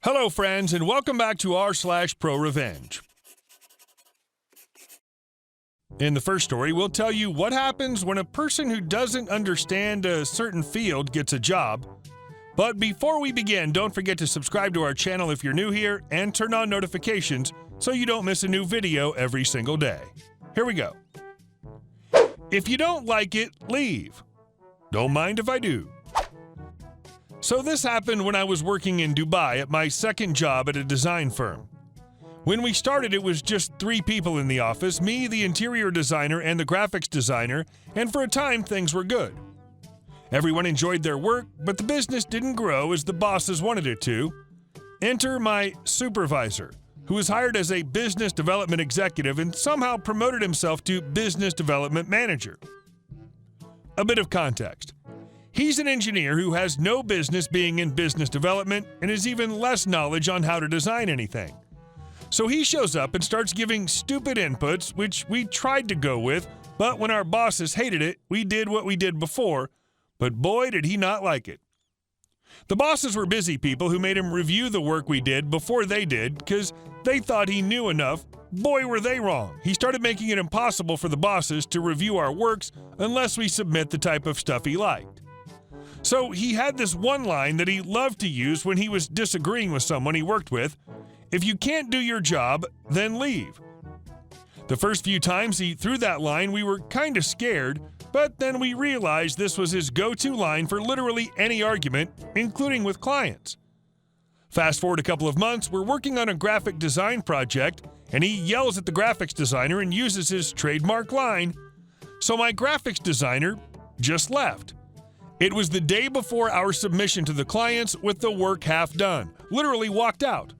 Hello, friends, and welcome back to r/ProRevenge. In the first story, we'll tell you what happens when a person who doesn't understand a certain field gets a job. But before we begin, don't forget to subscribe to our channel if you're new here and turn on notifications so you don't miss a new video every single day. Here we go. If you don't like it, leave. Don't mind if I do. So this happened when I was working in Dubai at my second job at a design firm. When we started, it was just 3 people in the office, me, the interior designer, and the graphics designer, and for a time things were good. Everyone enjoyed their work, but the business didn't grow as the bosses wanted it to. Enter my supervisor, who was hired as a business development executive and somehow promoted himself to business development manager. A bit of context. He's an engineer who has no business being in business development and has even less knowledge on how to design anything. So he shows up and starts giving stupid inputs, which we tried to go with, but when our bosses hated it, we did what we did before, but boy did he not like it. The bosses were busy people who made him review the work we did before they did because they thought he knew enough. Boy, were they wrong. He started making it impossible for the bosses to review our works unless we submit the type of stuff he liked. So he had this one line that he loved to use when he was disagreeing with someone he worked with: if you can't do your job, then leave. The first few times he threw that line, we were kind of scared, but then we realized this was his go-to line for literally any argument, including with clients. Fast forward a couple of months, we're working on a graphic design project, and he yells at the graphics designer and uses his trademark line. So my graphics designer just left. It was the day before our submission to the clients with the work half done. Literally walked out.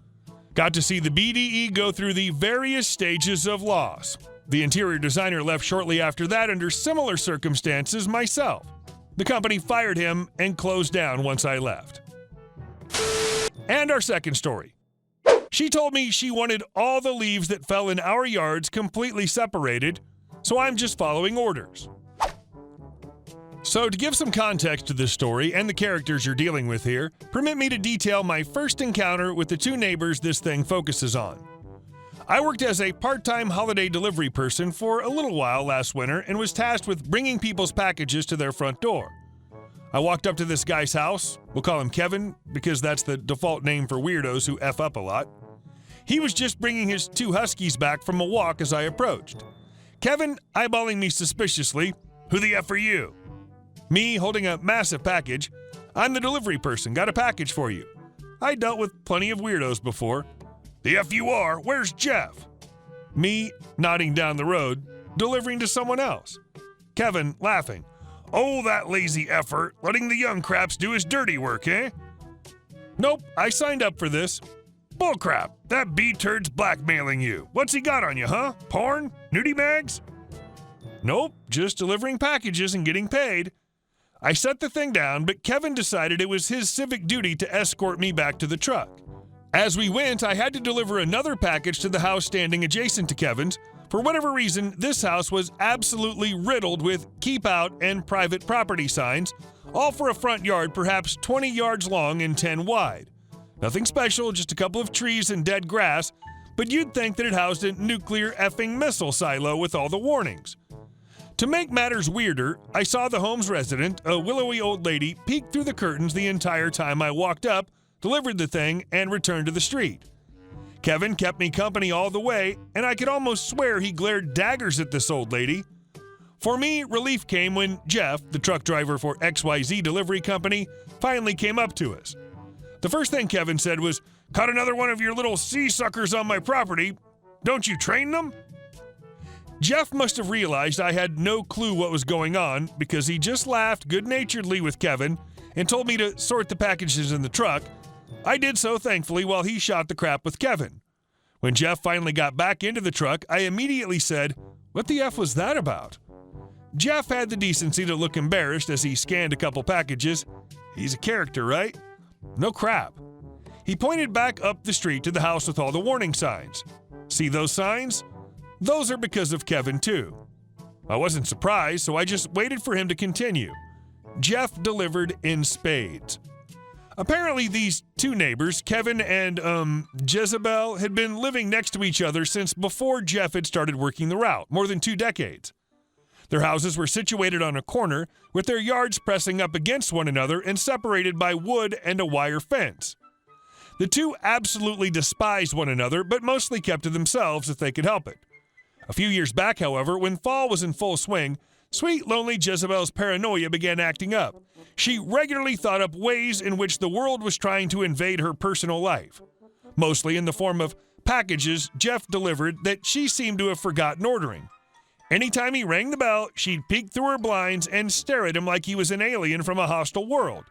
Got to see the BDE go through the various stages of loss. The interior designer left shortly after that under similar circumstances myself. The company fired him and closed down once I left. And our second story. She told me she wanted all the leaves that fell in our yards completely separated, so I'm just following orders. So to give some context to this story and the characters you're dealing with here, permit me to detail my first encounter with the 2 neighbors this thing focuses on. I worked as a part-time holiday delivery person for a little while last winter and was tasked with bringing people's packages to their front door. I walked up to this guy's house. We'll call him Kevin because that's the default name for weirdos who F up a lot. He was just bringing his 2 huskies back from a walk as I approached. Kevin eyeballing me suspiciously. "Who the F are you?" Me holding a massive package. "I'm the delivery person, got a package for you." I dealt with plenty of weirdos before. "The F you are, where's Jeff?" Me nodding down the road, delivering to someone else. Kevin laughing. "Oh, that lazy effer, letting the young craps do his dirty work, eh?" "Nope, I signed up for this." "Bullcrap, that B-turd's blackmailing you. What's he got on you, huh? Porn? Nudie mags?" "Nope, just delivering packages and getting paid." I set the thing down, but Kevin decided it was his civic duty to escort me back to the truck. As we went, I had to deliver another package to the house standing adjacent to Kevin's. For whatever reason, this house was absolutely riddled with keep out and private property signs, all for a front yard perhaps 20 yards long and 10 wide. Nothing special, just a couple of trees and dead grass, but you'd think that it housed a nuclear effing missile silo with all the warnings. To make matters weirder, I saw the home's resident, a willowy old lady, peek through the curtains the entire time I walked up, delivered the thing, and returned to the street. Kevin kept me company all the way, and I could almost swear he glared daggers at this old lady. For me, relief came when Jeff, the truck driver for XYZ Delivery Company, finally came up to us. The first thing Kevin said was, "Caught another one of your little sea suckers on my property. Don't you train them?" Jeff must have realized I had no clue what was going on because he just laughed good-naturedly with Kevin and told me to sort the packages in the truck. I did so, thankfully, while he shot the crap with Kevin. When Jeff finally got back into the truck, I immediately said, "What the F was that about?" Jeff had the decency to look embarrassed as he scanned a couple packages. He's a character, right? No crap. He pointed back up the street to the house with all the warning signs. "See those signs? Those are because of Kevin, too." I wasn't surprised, so I just waited for him to continue. Jeff delivered in spades. Apparently, these two neighbors, Kevin and, Jezebel, had been living next to each other since before Jeff had started working the route, more than 2 decades. Their houses were situated on a corner, with their yards pressing up against one another and separated by wood and a wire fence. The two absolutely despised one another, but mostly kept to themselves if they could help it. A few years back, however, when fall was in full swing, sweet, lonely Jezebel's paranoia began acting up. She regularly thought up ways in which the world was trying to invade her personal life, mostly in the form of packages Jeff delivered that she seemed to have forgotten ordering. Anytime he rang the bell, she'd peek through her blinds and stare at him like he was an alien from a hostile world.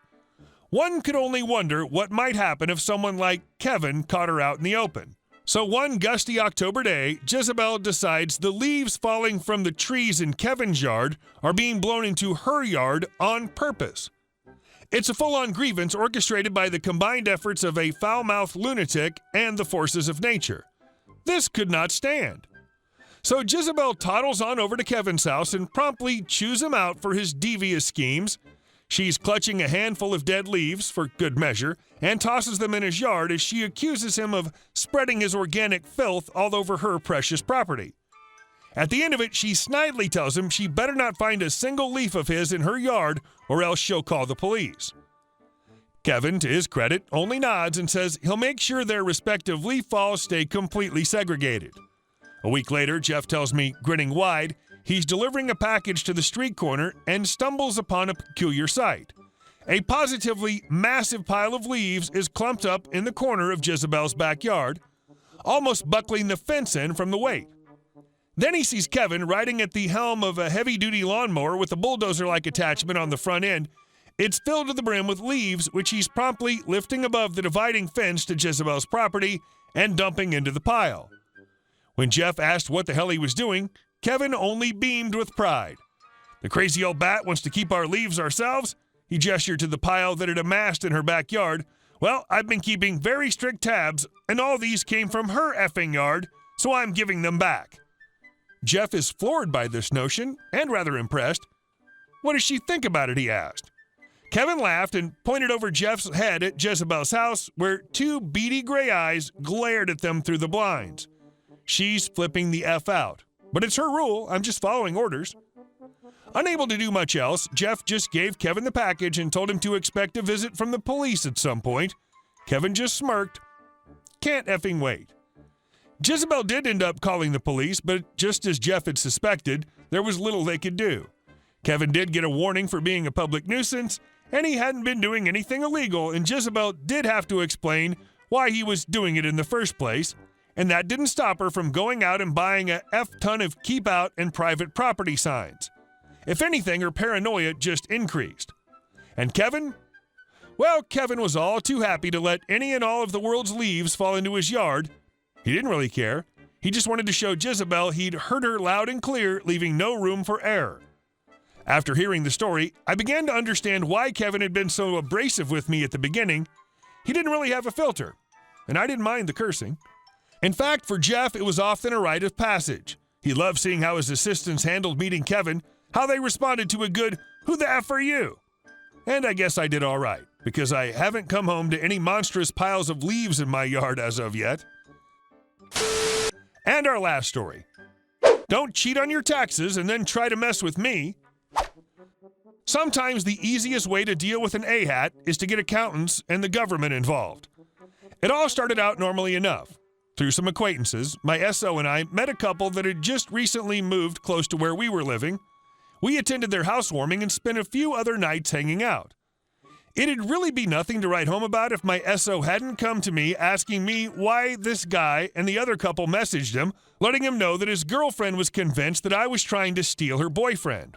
One could only wonder what might happen if someone like Kevin caught her out in the open. So one gusty October day, Jezebel decides the leaves falling from the trees in Kevin's yard are being blown into her yard on purpose. It's a full-on grievance orchestrated by the combined efforts of a foul-mouthed lunatic and the forces of nature. This could not stand. So Jezebel toddles on over to Kevin's house and promptly chews him out for his devious schemes. She's clutching a handful of dead leaves, for good measure, and tosses them in his yard as she accuses him of spreading his organic filth all over her precious property. At the end of it, she snidely tells him she better not find a single leaf of his in her yard or else she'll call the police. Kevin, to his credit, only nods and says he'll make sure their respective leaf falls stay completely segregated. A week later, Jeff tells me, grinning wide, he's delivering a package to the street corner and stumbles upon a peculiar sight. A positively massive pile of leaves is clumped up in the corner of Jezebel's backyard, almost buckling the fence in from the weight. Then he sees Kevin riding at the helm of a heavy-duty lawnmower with a bulldozer-like attachment on the front end. It's filled to the brim with leaves, which he's promptly lifting above the dividing fence to Jezebel's property and dumping into the pile. When Jeff asked what the hell he was doing, Kevin only beamed with pride. "The crazy old bat wants to keep our leaves ourselves?" He gestured to the pile that had amassed in her backyard. "Well, I've been keeping very strict tabs, and all these came from her effing yard, so I'm giving them back." Jeff is floored by this notion and rather impressed. "What does she think about it?" he asked. Kevin laughed and pointed over Jeff's head at Jezebel's house, where 2 beady gray eyes glared at them through the blinds. She's flipping the F out. But it's her rule. I'm just following orders. Unable to do much else, Jeff just gave Kevin the package and told him to expect a visit from the police at some point. Kevin just smirked. Can't effing wait. Jezebel did end up calling the police, but just as Jeff had suspected, there was little they could do. Kevin did get a warning for being a public nuisance, and he hadn't been doing anything illegal, and Jezebel did have to explain why he was doing it in the first place, and that didn't stop her from going out and buying a F-ton of keep out and private property signs. If anything, her paranoia just increased. And Kevin? Well, Kevin was all too happy to let any and all of the world's leaves fall into his yard. He didn't really care. He just wanted to show Jezebel he'd heard her loud and clear, leaving no room for error. After hearing the story, I began to understand why Kevin had been so abrasive with me at the beginning. He didn't really have a filter, and I didn't mind the cursing. In fact, for Jeff, it was often a rite of passage. He loved seeing how his assistants handled meeting Kevin, how they responded to a good, "Who the F are you?" And I guess I did all right, because I haven't come home to any monstrous piles of leaves in my yard as of yet. And our last story. Don't cheat on your taxes and then try to mess with me. Sometimes the easiest way to deal with an A-hat is to get accountants and the government involved. It all started out normally enough. Through some acquaintances, my SO and I met a couple that had just recently moved close to where we were living. We attended their housewarming and spent a few other nights hanging out. It'd really be nothing to write home about if my SO hadn't come to me asking me why this guy and the other couple messaged him, letting him know that his girlfriend was convinced that I was trying to steal her boyfriend.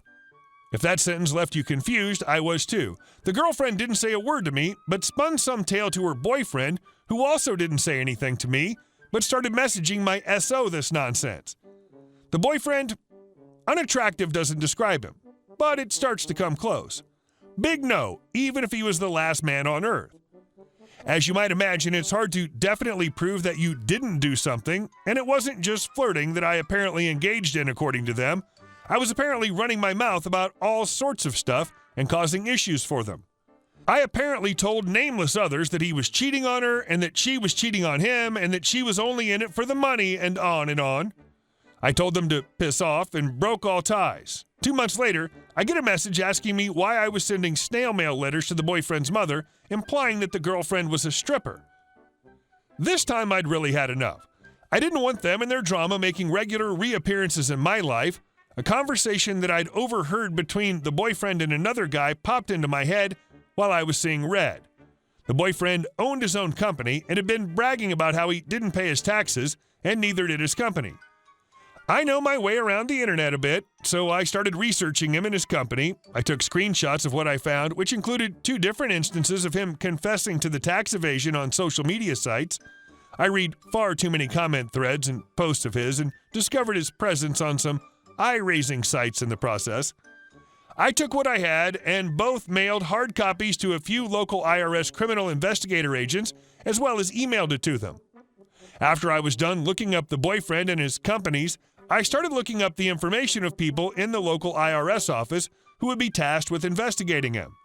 If that sentence left you confused, I was too. The girlfriend didn't say a word to me, but spun some tale to her boyfriend, who also didn't say anything to me, but started messaging my SO this nonsense. The boyfriend, unattractive doesn't describe him, but it starts to come close. Big no, even if he was the last man on earth. As you might imagine, it's hard to definitely prove that you didn't do something, and it wasn't just flirting that I apparently engaged in, according to them. I was apparently running my mouth about all sorts of stuff and causing issues for them. I apparently told nameless others that he was cheating on her and that she was cheating on him and that she was only in it for the money and on and on. I told them to piss off and broke all ties. 2 months later, I get a message asking me why I was sending snail mail letters to the boyfriend's mother, implying that the girlfriend was a stripper. This time I'd really had enough. I didn't want them and their drama making regular reappearances in my life. A conversation that I'd overheard between the boyfriend and another guy popped into my head while I was seeing red. The boyfriend owned his own company and had been bragging about how he didn't pay his taxes, and neither did his company. I know my way around the internet a bit, so I started researching him and his company. I took screenshots of what I found, which included 2 different instances of him confessing to the tax evasion on social media sites. I read far too many comment threads and posts of his and discovered his presence on some eye-raising sites in the process. I took what I had and both mailed hard copies to a few local IRS criminal investigator agents, as well as emailed it to them. After I was done looking up the boyfriend and his companies, I started looking up the information of people in the local IRS office who would be tasked with investigating him.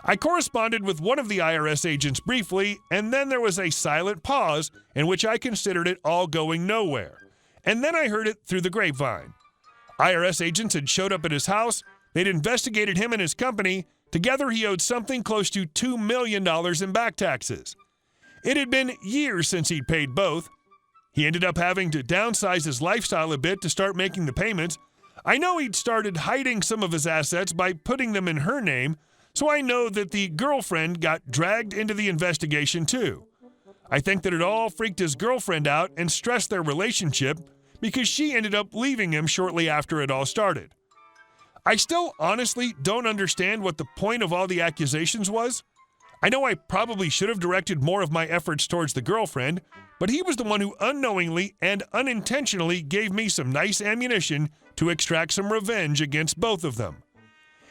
I corresponded with one of the IRS agents briefly, and then there was a silent pause in which I considered it all going nowhere. And then I heard it through the grapevine. IRS agents had showed up at his house, they'd investigated him and his company. Together he owed something close to $2 million in back taxes. It had been years since he'd paid both. He ended up having to downsize his lifestyle a bit to start making the payments. I know he'd started hiding some of his assets by putting them in her name, so I know that the girlfriend got dragged into the investigation too. I think that it all freaked his girlfriend out and stressed their relationship because she ended up leaving him shortly after it all started. I still honestly don't understand what the point of all the accusations was. I know I probably should have directed more of my efforts towards the girlfriend, but he was the one who unknowingly and unintentionally gave me some nice ammunition to extract some revenge against both of them.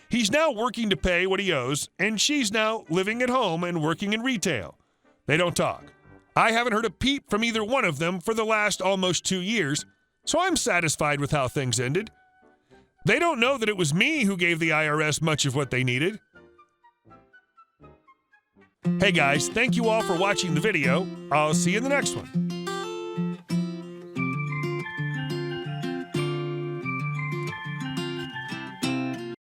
He's now working to pay what he owes, and she's now living at home and working in retail. They don't talk. I haven't heard a peep from either one of them for the last almost 2 years, so I'm satisfied with how things ended. They don't know that it was me who gave the IRS much of what they needed. Hey guys, thank you all for watching the video. I'll see you in the next one.